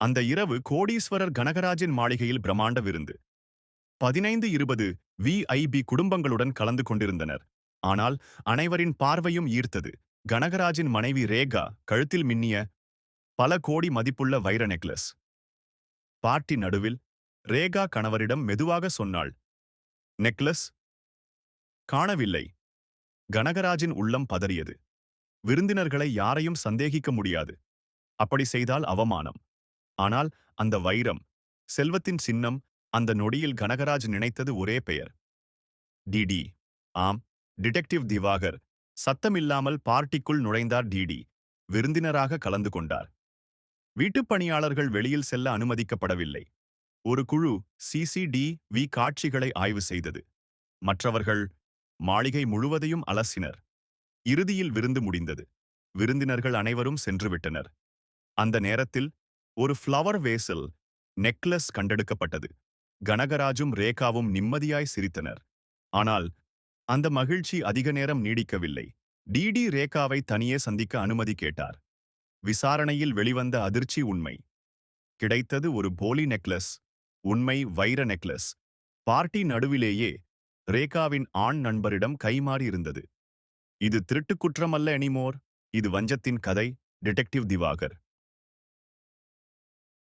அந்த இரவு கோடீஸ்வரர் கனகராஜின் மாளிகையில் பிரம்மாண்ட விருந்து. 15-20 விஐபி குடும்பங்களுடன் கலந்து கொண்டிருந்தனர். ஆனால் அனைவரின் பார்வையும் ஈர்த்தது கனகராஜின் மனைவி ரேகா கழுத்தில் மின்னிய பல கோடி மதிப்புள்ள வைர நெக்லஸ். பார்ட்டி நடுவில் ரேகா கணவரிடம் மெதுவாக சொன்னாள், நெக்லஸ் காணவில்லை. கனகராஜின் உள்ளம் பதறியது. விருந்தினர்களை யாரையும் சந்தேகிக்க முடியாது. அப்படி செய்தால் அவமானம். ஆனால் அந்த வைரம், செல்வத்தின் சின்னம். அந்த நொடியில் கனகராஜ் நினைத்தது ஒரே பெயர், டிடி. ஆம், டிடெக்டிவ் திவாகர். சத்தமில்லாமல் பார்ட்டிக்குள் நுழைந்தார் டிடி. விருந்தினராக கலந்து கொண்டார். வீட்டுப் பணியாளர்கள் வெளியில் செல்ல அனுமதிக்கப்படவில்லை. ஒரு குழு சிசிடிவி காட்சிகளை ஆய்வு செய்தது. மற்றவர்கள் மாளிகை முழுவதையும் அலசினர். இறுதியில் விருந்து முடிந்தது. விருந்தினர்கள் அனைவரும் சென்றுவிட்டனர். அந்த நேரத்தில் ஒரு ஃப்ளவர் வேஸில் நெக்லஸ் கண்டெடுக்கப்பட்டது. கனகராஜும் ரேகாவும் நிம்மதியாய் சிரித்தனர். ஆனால் அந்த மகிழ்ச்சி அதிக நேரம் நீடிக்கவில்லை. டிடி ரேகாவை தனியே சந்திக்க அனுமதி கேட்டார். விசாரணையில் வெளிவந்த அதிர்ச்சி உண்மை. கிடைத்தது ஒரு போலி நெக்லஸ். உண்மை வைர நெக்லஸ். பார்ட்டி நடுவிலேயே ரேகாவின் ஆண் நண்பரிடம் கைமாறி இருந்தது. இது திருட்டுக் குற்றமல்ல எனிமோர். இது வஞ்சத்தின் கதை. டிடெக்டிவ் திவாகர்.